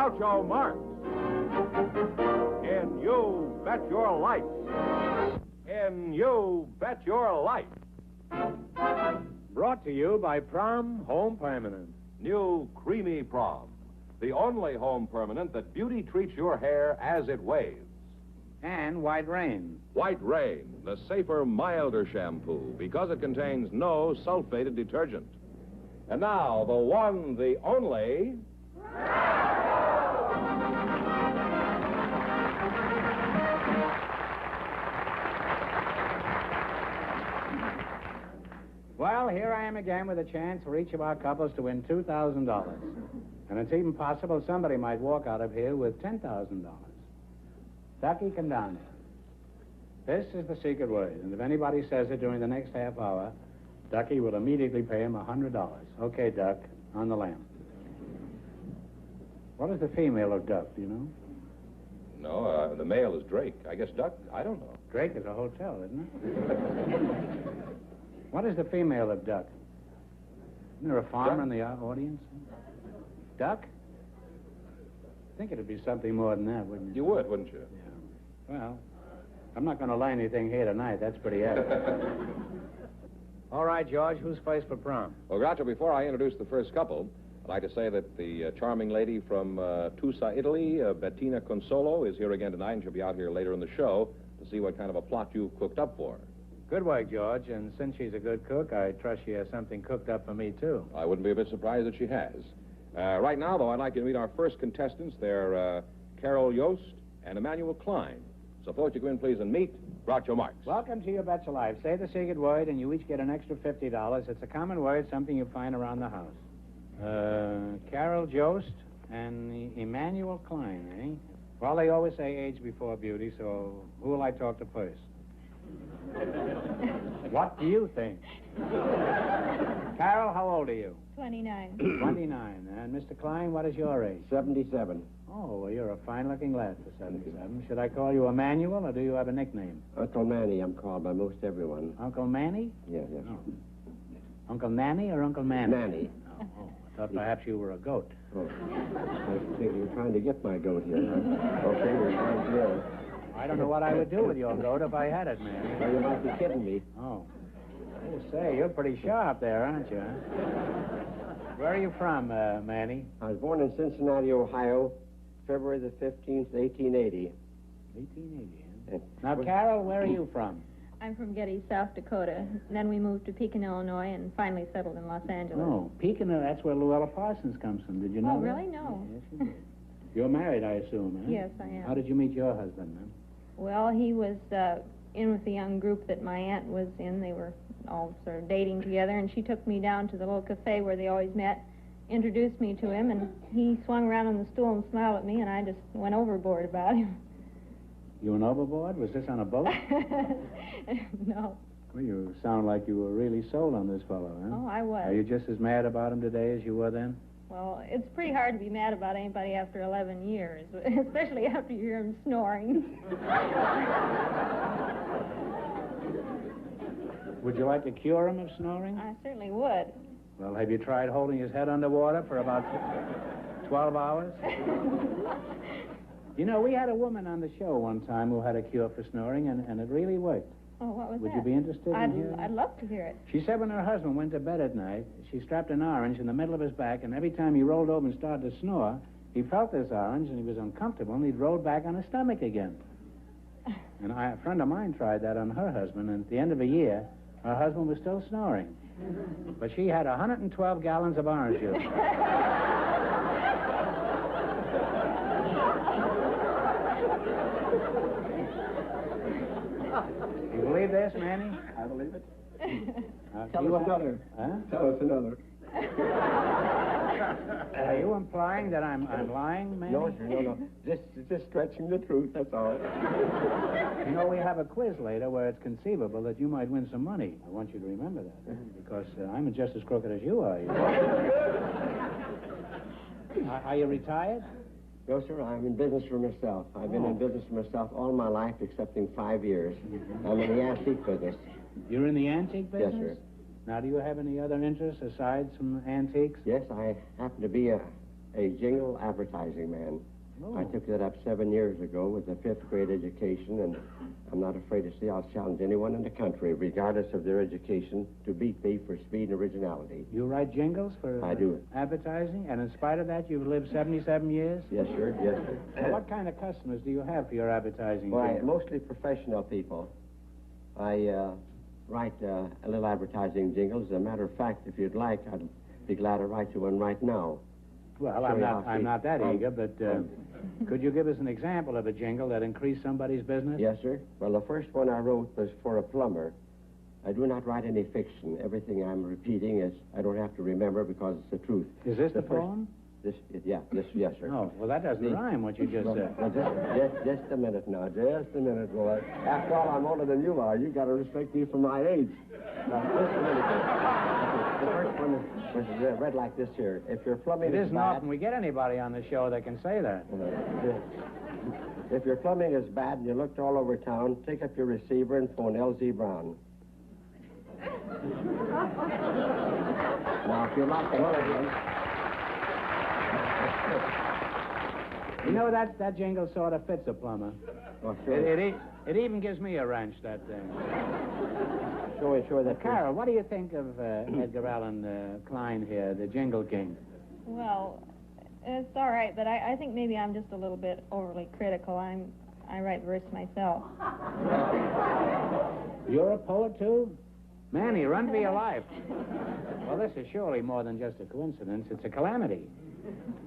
Groucho Marx in You Bet Your Life. In You Bet Your Life. Brought to you by Prom Home Permanent. New Creamy Prom. The only home permanent that beauty treats your hair as it waves. And White Rain. White Rain, the safer, milder shampoo because it contains no sulfated detergent. And now, the one, the only... Well, here I am again with a chance for each of our couples to win $2,000. And it's even possible somebody might walk out of here with $10,000. Ducky Condani. This is the secret word, and if anybody says it during the next half hour, Ducky will immediately pay him $100. Okay, Duck, on the lamp. What is the female of Duck, do you know? No, the male is Drake. I guess Duck, I don't know. Drake is a hotel, isn't it? What is the female of Duck? Isn't there a farmer Duck? in the audience? Duck? I think it'd be something more than that, wouldn't you? You would, wouldn't you? Yeah. Well, I'm not going to learn anything here tonight. That's pretty evident. All right, George, who's first for prom? Well, Groucho, before I introduce the first couple, I'd like to say that the charming lady from Tusa, Italy, Bettina Consolo, is here again tonight, and she'll be out here later in the show to see what kind of a plot you've cooked up for her. Good work, George. And since she's a good cook, I trust she has something cooked up for me, too. I wouldn't be a bit surprised if she has. Right now, though, I'd like you to meet our first contestants. They're Carol Yost and Emmanuel Klein. So, folks, you go in, please, and meet Groucho Marx. Welcome to You Bet Your Life. Say the secret word, and you each get an extra $50. It's a common word, something you find around the house. Carol Yost and Emmanuel Klein, eh? Well, they always say age before beauty, so who will I talk to first? What do you think? Carol, how old are you? 29. 29. And Mr. Klein, what is your age? 77. Oh, well, you're a fine-looking lad for 77. Should I call you Emmanuel, or do you have a nickname? Uncle Manny, I'm called by most everyone. Uncle Manny? Yes, yes. Oh. Uncle Nanny or Uncle Manny? Manny. Oh, I thought perhaps you were a goat. Oh, I think you're trying to get my goat here. Okay, you're trying to. I don't know what I would do with your goat if I had it, Manny. Well, you might be kidding me. Oh. Oh, say, you're pretty sharp there, aren't you, huh? Where are you from, Manny? I was born in Cincinnati, Ohio, February the 15th, 1880. 1880, huh? Now, Carol, where are you from? I'm from Getty, South Dakota. And then we moved to Pekin, Illinois, and finally settled in Los Angeles. Oh, Pekin, that's where Luella Parsons comes from. Did you know Oh, that? really? No. Yes, you did. You're married, I assume, huh? Yes, I am. How did you meet your husband, then? Well, he was in with the young group that my aunt was in. They were all sort of dating together, and she took me down to the little cafe where they always met, introduced me to him, and he swung around on the stool and smiled at me, and I just went overboard about him. You went overboard? Was this on a boat? No. Well, you sound like you were really sold on this fellow, huh? Oh, I was. Are you just as mad about him today as you were then? Well, it's pretty hard to be mad about anybody after 11 years, especially after you hear him snoring. Would you like to cure him of snoring? I certainly would. Well, have you tried holding his head underwater for about 12 hours? You know, we had a woman on the show one time who had a cure for snoring, and it really worked. Oh, what was Would that? you be interested in hearing? I'd love to hear it. She said when her husband went to bed at night, she strapped an orange in the middle of his back, and every time he rolled over and started to snore, he felt this orange, and he was uncomfortable, and he'd roll back on his stomach again. And a friend of mine tried that on her husband, and at the end of a year, her husband was still snoring. But she had 112 gallons of orange juice. You believe this, Manny? I believe it. Tell us another. Huh? Tell us another. Are you implying that I'm lying, Manny? No, sir, no. Just stretching the truth, that's all. You know, we have a quiz later where it's conceivable that you might win some money. I want you to remember that, because I'm just as crooked as you are. Are you retired? No, sir, I'm in business for myself. I've been in business for myself all my life, excepting 5 years. I'm in the antique business. You're in the antique business? Yes, sir. Now, do you have any other interests aside from antiques? Yes, I happen to be a a jingle advertising man. Oh. I took that up 7 years ago with a fifth-grade education, and I'm not afraid to say I'll challenge anyone in the country, regardless of their education, to beat me for speed and originality. You write jingles for I do. advertising, and in spite of that, you've lived 77 years? Yes, sir. Yes, sir. Well, what kind of customers do you have for your advertising? Why, jingles? mostly professional people. I write a little advertising jingles. As a matter of fact, if you'd like, I'd be glad to write you one right now. Well, Sure, I'm not that eager, but could you give us an example of a jingle that increased somebody's business? Yes, sir. Well, the first one I wrote was for a plumber. I do not write any fiction. Everything I'm repeating is I don't have to remember because it's the truth. Is this the first- poem? Yes, sir. Oh, well, that doesn't rhyme, what you just said. Well, just a minute now. Just a minute, boy. After all, I'm older than you are. You got to respect me for my age. Now, just a minute. The first one was read like this here. If your plumbing It is isn't bad... often we get anybody on the show that can say that. If your plumbing is bad and you looked all over town, take up your receiver and phone L.Z. Brown. Now, if you're not the one You know, that jingle sort of fits a plumber. Oh, sure. It even gives me a wrench, that thing. Sure that... Carol, what do you think of Edgar Allan Klein here, the Jingle King? Well, it's all right, but I think maybe I'm just a little bit overly critical. I write verse myself. You're a poet, too? Manny, run for your life. Well, this is surely more than just a coincidence. It's a calamity.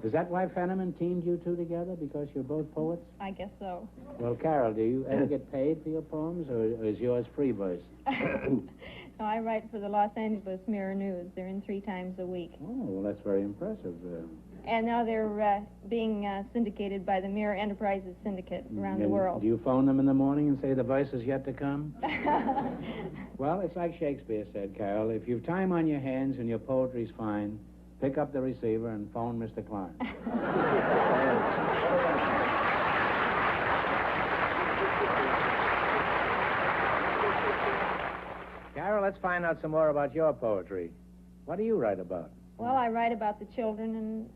Is that why Fenneman teamed you two together, because you're both poets? I guess so. Well, Carol, do you ever get paid for your poems, or is yours free verse? No, I write for the Los Angeles Mirror News. They're in 3 times a week. Oh, well, that's very impressive. And now they're being syndicated by the Mirror Enterprises Syndicate around the And world. do you phone them in the morning and say the verse is yet to come? Well, it's like Shakespeare said, Carol. If you've time on your hands and your poetry's fine, pick up the receiver and phone Mr. Klein. Carol, let's find out some more about your poetry. What do you write about? Well, I write about the children and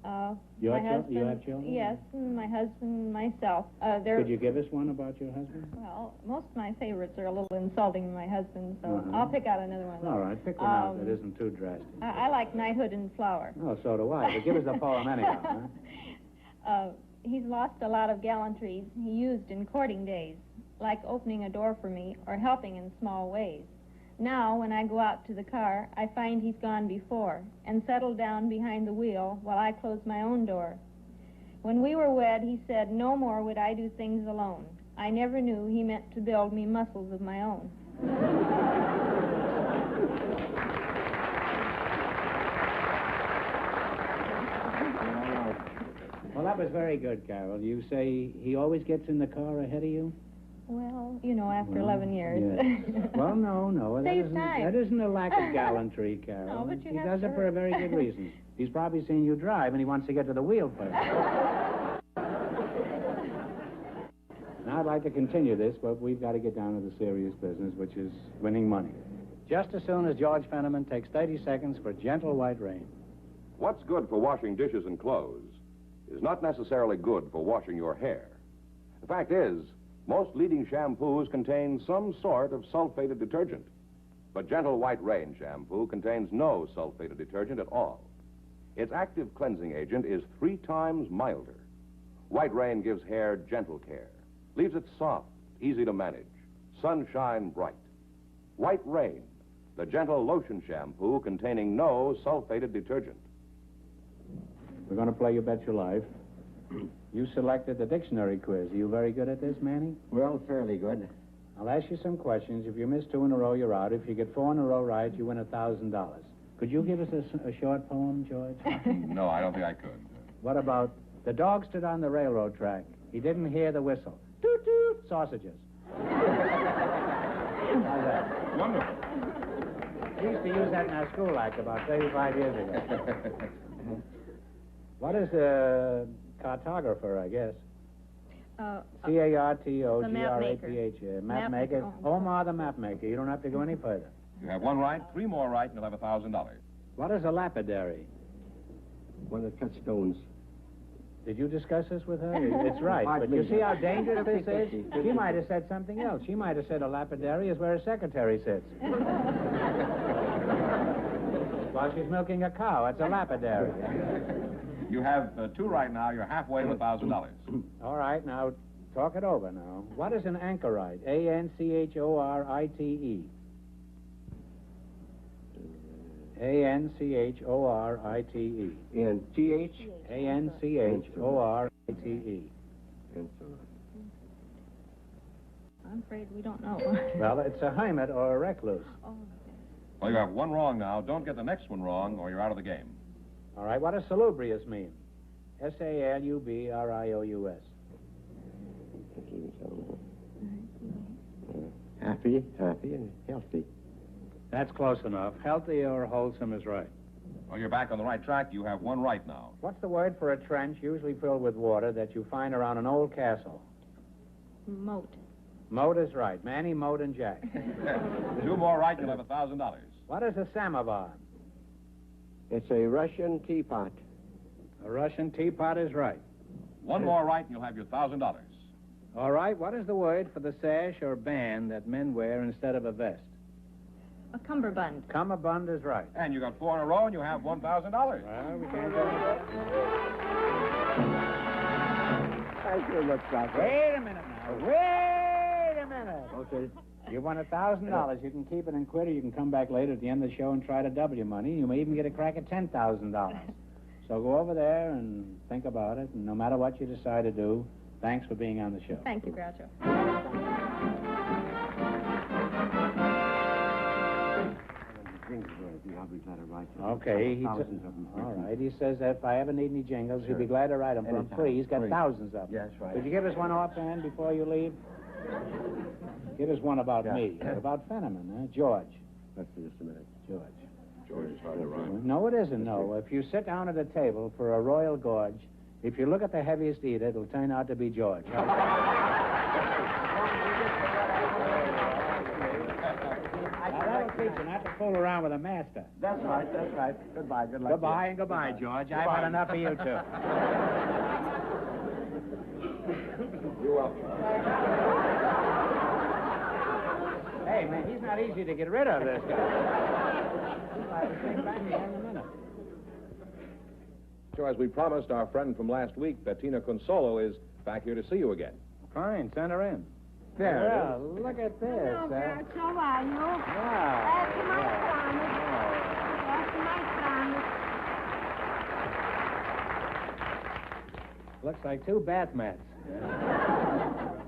You my have husband. you have children? Yes, and my husband and myself. Could you give us one about your husband? Well, most of my favorites are a little insulting to my husband, so Uh-huh. I'll pick out another one. All right, pick one out that isn't too drastic. I like Knighthood and Flower. Oh, so do I. But give us the poem anyhow, huh? He's lost a lot of gallantries he used in courting days, like opening a door for me or helping in small ways. Now, when I go out to the car, I find he's gone before and settled down behind the wheel while I close my own door. When we were wed, he said, no more would I do things alone. I never knew he meant to build me muscles of my own. Well, that was very good, Carol. You say he always gets in the car ahead of you? Well, you know, after 11 years. Yes. Well, no. Saves time. That isn't a lack of gallantry, Carol. No, but you he have does to it for a very good reason. He's probably seen you drive, and he wants to get to the wheel first. Now, I'd like to continue this, but we've got to get down to the serious business, which is winning money. Just as soon as George Fenneman takes 30 seconds for Gentle White Rain. What's good for washing dishes and clothes is not necessarily good for washing your hair. The fact is, most leading shampoos contain some sort of sulfated detergent. But Gentle White Rain shampoo contains no sulfated detergent at all. Its active cleansing agent is 3 times milder. White Rain gives hair gentle care, leaves it soft, easy to manage, sunshine bright. White Rain, the gentle lotion shampoo containing no sulfated detergent. We're going to play You Bet Your Life. You selected the dictionary quiz. Are you very good at this, Manny? Well, fairly good. I'll ask you some questions. If you miss 2 in a row, you're out. If you get 4 in a row right, you win $1,000. Could you give us a short poem, George? No, I don't think I could. What about the dog stood on the railroad track. He didn't hear the whistle. Toot, toot, sausages. How's that? Wonderful. We used to use that in our school act about 35 years ago. What is a cartographer, I guess? C-A-R-T-O-G-R-A-P-H. Map maker. Omar the map maker. You don't have to go any further. You have 1 right, 3 more right, and you'll have $1,000. What is a lapidary? One that cuts stones. Did you discuss this with her? It's right. But you see how dangerous this is? She might have said something else. She might have said a lapidary is where a secretary sits. While she's milking a cow, it's a lapidary. You have 2 right now. You're halfway to $1,000. All right, now, talk it over now. What is an anchorite? A-N-C-H-O-R-I-T-E. A-N-C-H-O-R-I-T-E. N-T-H? A-N-C-H-O-R-I-T-E. I'm afraid we don't know. Well, it's a hermit or a recluse. Oh, Well, you have 1 wrong now. Don't get the next one wrong, or you're out of the game. All right, what does salubrious mean? S-A-L-U-B-R-I-O-U-S. Happy and healthy. That's close enough. Healthy or wholesome is right. Well, you're back on the right track. You have 1 right now. What's the word for a trench usually filled with water that you find around an old castle? moat. Moat is right. Manny, Moat, and Jack. 2 more right, you'll have $1,000. What is a samovar? It's a Russian teapot. A Russian teapot is right. 1 more right, and you'll have your $1,000. All right, what is the word for the sash or band that men wear instead of a vest? A cummerbund. Cummerbund is right. And you got 4 in a row, and you have $1,000. Well, we can't do it. Thank you, look, Doctor. Wait a minute now. Wait a minute. Okay. You won $1,000. You can keep it and quit, or you can come back later at the end of the show and try to double your money. You may even get a crack at $10,000. So go over there and think about it, and no matter what you decide to do, thanks for being on the show. Thank you, Groucho. Okay. All right. He says that if I ever need any jingles, he'd be glad to write them for him free. He's got thousands of them. Yes, right. Could you give us one offhand before you leave? Give us one about me. About Fenneman, huh? George. Just a minute. George. George is hard to rhyme. No, it isn't, no. If you sit down at a table for a royal gorge, if you look at the heaviest eater, it'll turn out to be George. That'll teach you not to fool around with a master. That's right, that's right. Goodbye, good luck. Goodbye and goodbye, George. I've had enough of you, too. You're welcome. Hey, man, he's not easy to get rid of, this guy. So, as we promised, our friend from last week, Bettina Consolo, is back here to see you again. Fine, send her in. There it Well, look at this. Hello, Groucho, how are you? Yeah. That's my promise. That's my promise. Looks like 2 bath mats.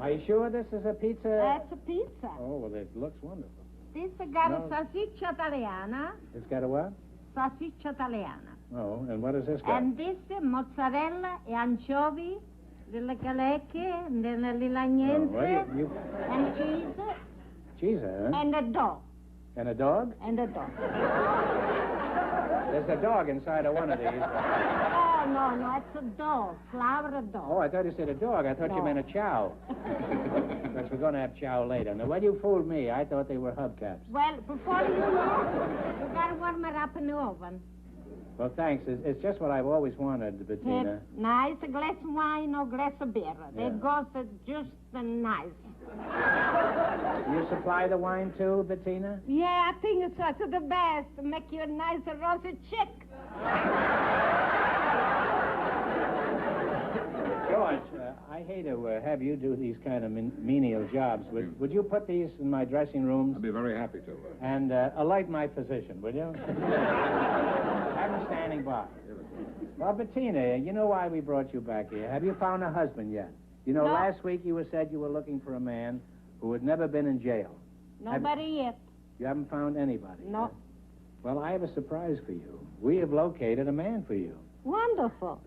Are you sure this is a pizza? That's a pizza. Oh, well, it looks wonderful. This got No. a salsiccia italiana. It's got a what? Salsiccia italiana. Oh, and what does this got? And this mozzarella e anchovy, delle calecche, delle lagnette, you... and cheese, Cheese, huh? and a dog. And a dog? And a dog. There's a dog inside of one of these. Oh, no, it's a dog. Flower dog. Oh, I thought you said a dog. I thought you No. meant a chow. Because we're going to have chow later. Now, well, you fooled me. I thought they were hubcaps. Well, before you know, you got to warm it up in the oven. Well, thanks. It's just what I've always wanted, Bettina. Nice, a glass of wine or glass of beer. Yeah. That goes just nice. You supply the wine, too, Bettina? Yeah, I think it's the best. Make you a nice roasted chick. George, I hate to have you do these kind of menial jobs. Would you put these in my dressing rooms I'd be very happy to. and alight my physician, will you? Have him standing by. Well, Bettina, you know why we brought you back here. Have you found a husband yet? You know, No. last week you said you were looking for a man who had never been in jail. Nobody yet. You haven't found anybody. No. Well, I have a surprise for you. We have located a man for you. Wonderful.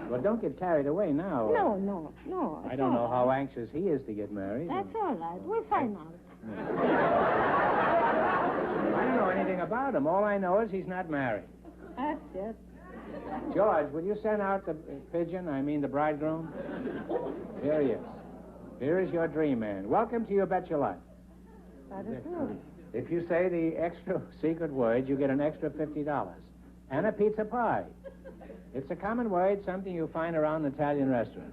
Well, don't get carried away now. No. I don't know how anxious he is to get married. That's all right. We'll find out. I don't know anything about him. All I know is he's not married. That's it. George, will you send out the pigeon? I mean the bridegroom? Here he is. Here is your dream man. Welcome to You Bet Your Life. That is good. If you say the extra secret word, you get an extra $50. And a pizza pie. It's a common word, something you find around an Italian restaurant.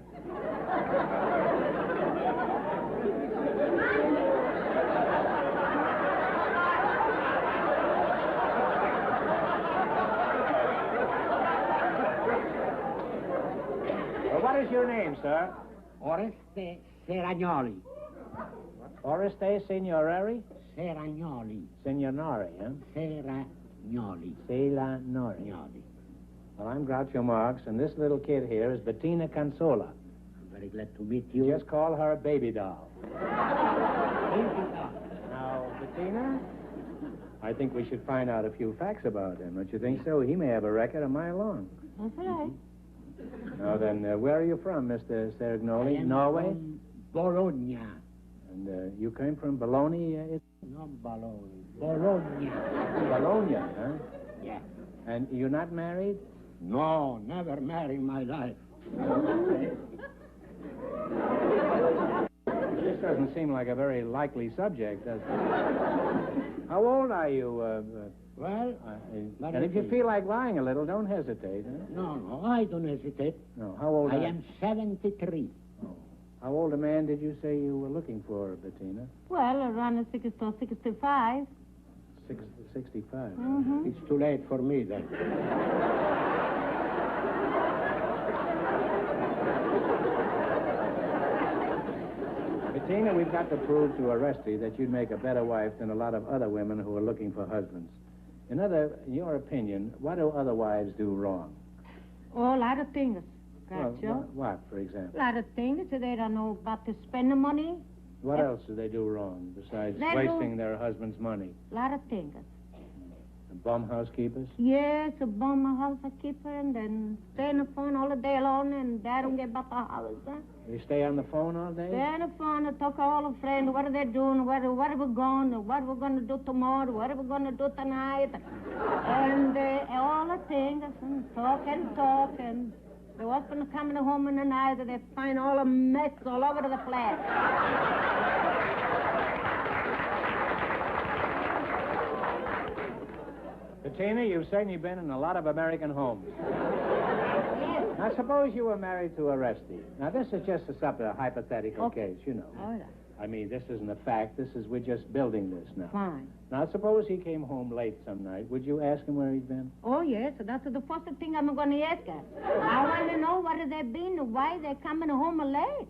Well, what is your name, sir? Oreste Seragnoli. Oreste Signorari? Seragnoli. Signori, huh? Seragnoli. Selanori. Gnoli. Well, I'm Groucho Marx, and this little kid here is Bettina Consola. I'm very glad to meet you. Just call her Baby Doll. Thank you, sir. Now, Bettina, I think we should find out a few facts about him. Don't you think so? He may have a record a mile long. That's right. Now then, where are you from, Mr. I Seragnoli? am Norway? from Bologna. And you came from Bologna? Not Bologna. Bologna. Bologna, huh? Yeah. And you're not married? No, never married in my life. This doesn't seem like a very likely subject, does it? How old are you? Well, And if you feel like lying a little, don't hesitate. Huh? no, I don't hesitate. No. How old? I am 73. How old a man did you say you were looking for, Bettina? Well, around 60 or 65. 65. Mm-hmm. It's too late for me then. Bettina, we've got to prove to Oreste that you'd make a better wife than a lot of other women who are looking for husbands. In your opinion, what do other wives do wrong? Oh, a lot of things, Well, Groucho. what, for example? A lot of things. They don't know about to spend the money. What else do they do wrong besides They wasting their husband's money? A lot of things. Bum housekeepers? Yes, a bum housekeeper, and then stay on the phone all the day long, and they don't get about the house. Huh? They stay on the phone all day? Stay on the phone and talk to all the friends. What are they doing? Where are we going? What are we going to do tomorrow? What are we going to do tonight? And all the things, and talk. And the husband coming home in the night, they find all the mess all over the place. Bettina, you've certainly been in a lot of American homes. Now, suppose you were married to Oreste. Now, this is just a hypothetical case, you know. All right. I mean, this isn't a fact. We're just building this now. Fine. Now, suppose he came home late some night. Would you ask him where he'd been? Oh, yes, that's the first thing I'm going to ask her. I want to know where they've been, why they're coming home late.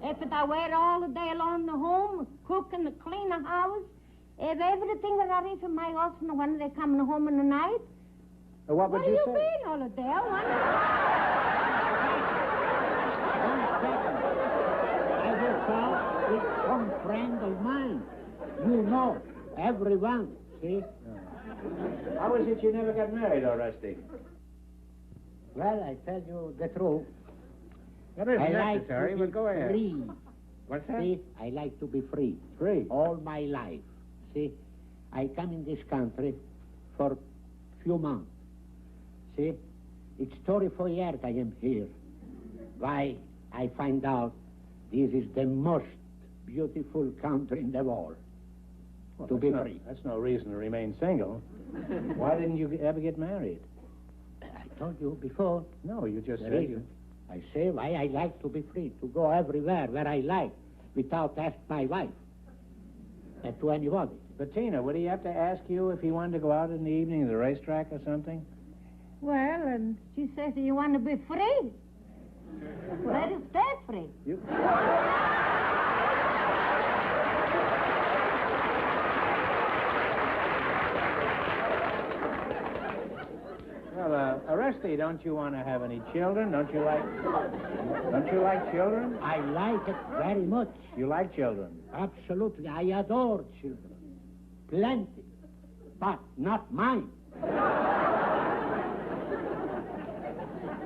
If I wait all the day long in the home, cook and clean the house, if everything is ready for my husband when they're coming home in the night, What would where you you say? been all the day? I want I will talk with some friend of mine. You know, everyone, see? How is it you never got married, Oreste? Well, I tell you the truth. That isn't I necessary, like to but be go ahead. free. What's that? See, I like to be free. Free. All my life. See, I come in this country for few months. See, it's 34 years I am here. Why, I find out this is the most beautiful country in the world. Well, to be that's free. That's no reason to remain single. Why didn't you ever get married? I told you before. No, you just The said reason. I say why I like to be free, to go everywhere where I like, without asking my wife and to anybody. Bettina, would he have to ask you if he wanted to go out in the evening to the racetrack or something? Well, and she says, you want to be free? Let us stay free. You... Well, Oreste, don't you want to have any children? Don't you like children? I like it very much. You like children? Absolutely. I adore children. Plenty. But not mine.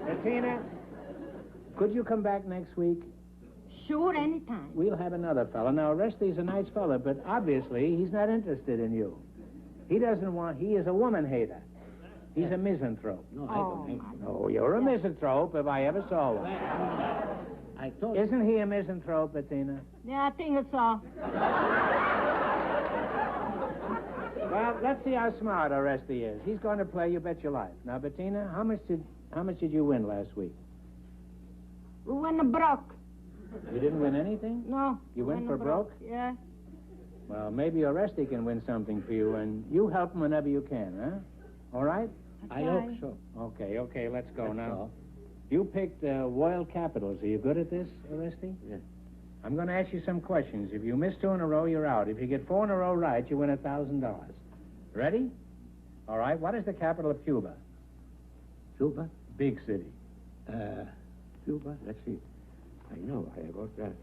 Bettina, could you come back next week? Sure, anytime. We'll have another fella. Now, Oreste's a nice fella, but obviously he's not interested in you. He is a woman hater. He's a misanthrope. No, I don't think so. Oh, you're a misanthrope if I ever saw one. I told you. Isn't he a misanthrope, Bettina? Yeah, I think it's all. Well, let's see how smart Oresty is. He's going to play You Bet Your Life. Now, Bettina, how much did you win last week? We win a broke. You didn't win anything? No. You win for broke? Yeah. Well, maybe Oresty can win something for you, and you help him whenever you can, huh? All right? I hope so. Okay, let's go That's now. all. You picked Royal Capitals. Are you good at this, Oresty? Yes. I'm going to ask you some questions. If you miss 2 in a row, you're out. If you get 4 in a row right, you win $1,000. Ready? All right. What is the capital of Cuba? Cuba? Big city. Cuba? Let's see. I know. I wrote that.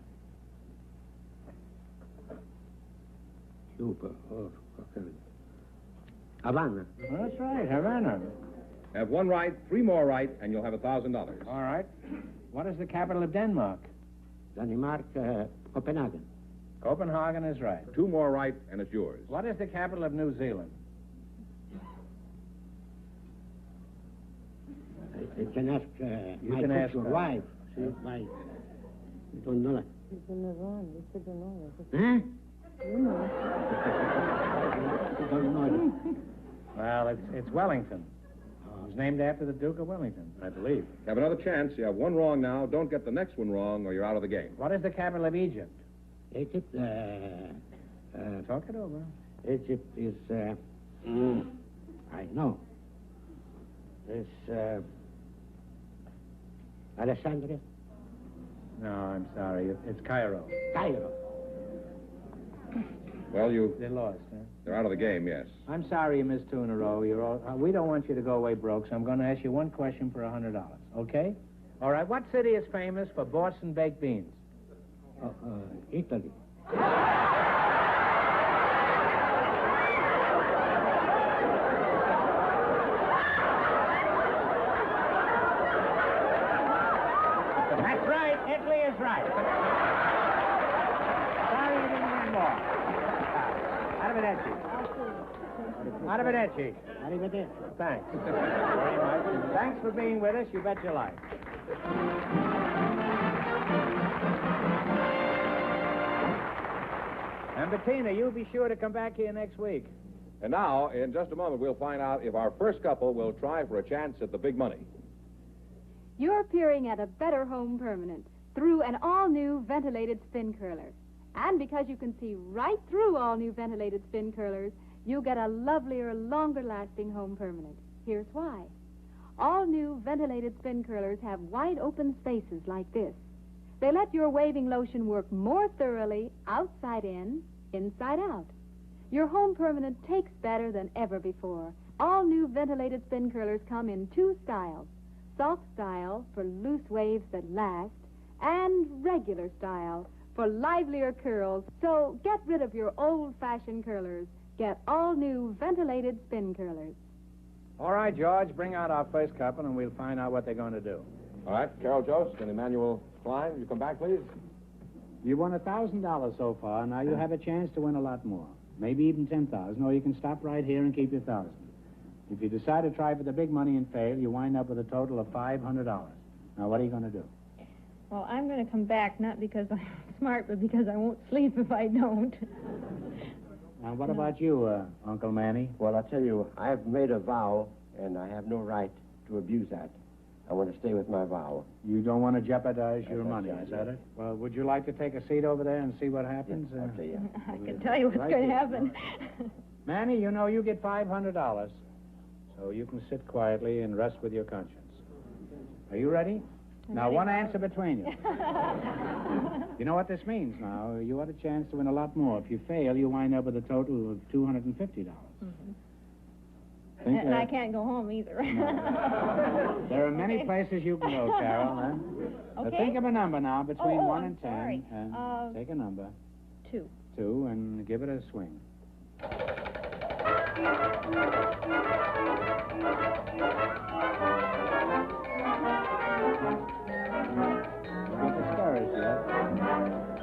Cuba. Oh, okay. Havana. Well, that's right, Havana. Have 1 right, 3 more right, and you'll have $1,000. All right. What is the capital of Denmark? Denmark, Copenhagen. Copenhagen is right. 2 more right, and it's yours. What is the capital of New Zealand? I can ask You my can ask your her. wife. See, my... You don't know that. Huh? You don't know it. Well, it's Wellington. It was named after the Duke of Wellington, I believe. Have another chance. You have 1 wrong now. Don't get the next one wrong, or you're out of the game. What is the capital of Egypt? Egypt, Talk it over. Egypt is, I know. It's, Alexandria? No, I'm sorry. It's Cairo. Cairo. Well, They lost, huh? they're out of the game, yes. I'm sorry you missed 2 in a row. We don't want you to go away broke, so I'm going to ask you 1 question for $100, okay? All right, what city is famous for Boston baked beans? Italy. That's right. Italy is right. Sorry you didn't win more. Arrivederci. Arrivederci. Arrivederci. Thanks. Very much. Thanks for being with us. You bet your life. And Bettina, you be sure to come back here next week. And now, in just a moment, we'll find out if our first couple will try for a chance at the big money. You're peering at a better home permanent through an all-new ventilated spin curler. And because you can see right through all new ventilated spin curlers, you get a lovelier, longer-lasting home permanent. Here's why. All new ventilated spin curlers have wide open spaces like this. They let your waving lotion work more thoroughly outside in, inside out. Your home permanent takes better than ever before. All new ventilated spin curlers come in 2 styles. Soft style for loose waves that last, and regular style for livelier curls. So get rid of your old-fashioned curlers. Get all new ventilated spin curlers. All right, George, bring out our first couple, and we'll find out what they're going to do. All right, Carol Jost and Emmanuel Klein, you come back, please. You won $1,000 so far. Now you have a chance to win a lot more. Maybe even 10,000, or you can stop right here and keep your 1,000. If you decide to try for the big money and fail, you wind up with a total of $500. Now, what are you going to do? Well, I'm going to come back, not because I'm smart, but because I won't sleep if I don't. Now, what about you, Uncle Manny? Well, I tell you, I have made a vow, and I have no right to abuse that. I want to stay with my vow. You don't want to jeopardize your That's money, right, is that yes. it? Well, would you like to take a seat over there and see what happens? Yes, I'll tell you. I can tell you what's Right going to here. happen. Manny, you know you get $500, so you can sit quietly and rest with your conscience. Are you ready? Now, ready, one Bob. answer between you. You know what this means now. You have a chance to win a lot more. If you fail, you wind up with a total of $250. Think, And I can't go home either. There are many places you can go, Carol. Huh? Okay. Think of a number now between Oh, 1 I'm and 10. sorry. And take a number. 2. 2, and give it a swing. Don't get discouraged yet.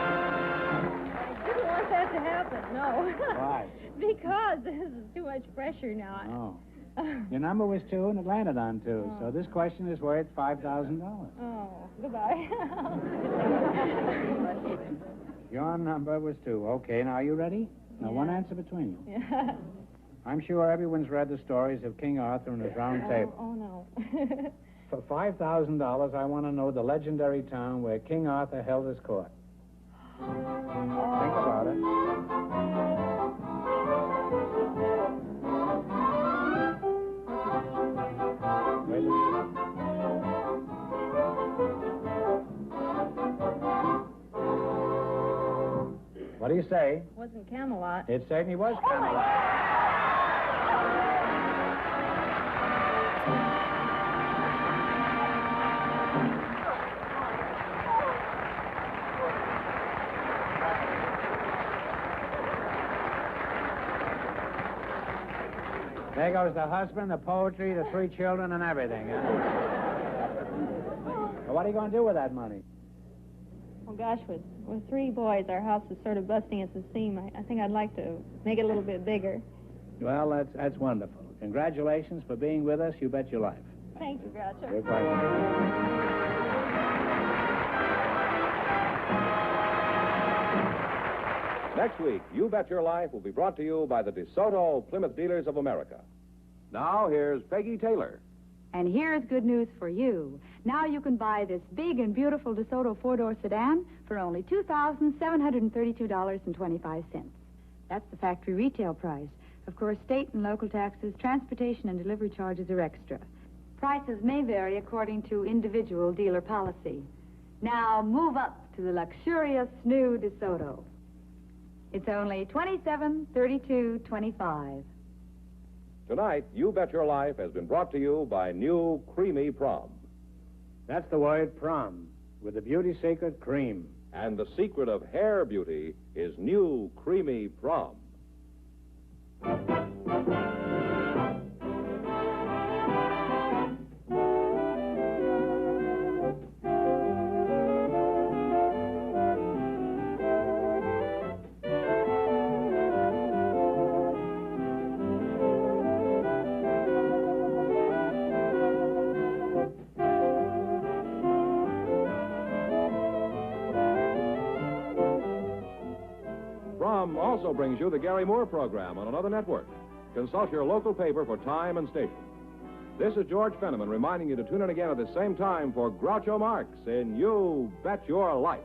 I didn't want that to happen, no. Why? Because this is too much pressure now. Oh. Your number was 2, and it landed on 2. So this question is worth $5,000. Oh, goodbye. Your number was 2. Okay, now are you ready? Now, one answer between you. Yeah. I'm sure everyone's read the stories of King Arthur and his round table. Oh, no. For $5,000, I want to know the legendary town where King Arthur held his court. Think about it. Wait a minute. What do you say? Wasn't Camelot. It certainly was Camelot. There goes the husband, the poetry, the 3 children, and everything. Huh? Well, what are you going to do with that money? Oh, gosh, with 3 boys, our house is sort of busting at the seam. I think I'd like to make it a little bit bigger. Well, that's wonderful. Congratulations for being with us. You bet your life. Thank you, Groucho. You're quite welcome. Next week, You Bet Your Life will be brought to you by the DeSoto Plymouth Dealers of America. Now, here's Peggy Taylor. And here's good news for you. Now you can buy this big and beautiful DeSoto 4-door sedan for only $2,732.25. That's the factory retail price. Of course, state and local taxes, transportation, and delivery charges are extra. Prices may vary according to individual dealer policy. Now move up to the luxurious new DeSoto. It's only $27,32.25. Tonight, You Bet Your Life has been brought to you by new Creamy Prom. That's the word, prom, with the beauty secret, cream. And the secret of hair beauty is new Creamy Prom. Prom also brings you the Gary Moore program on another network. Consult your local paper for time and station. This is George Fenneman reminding you to tune in again at the same time for Groucho Marx in You Bet Your Life.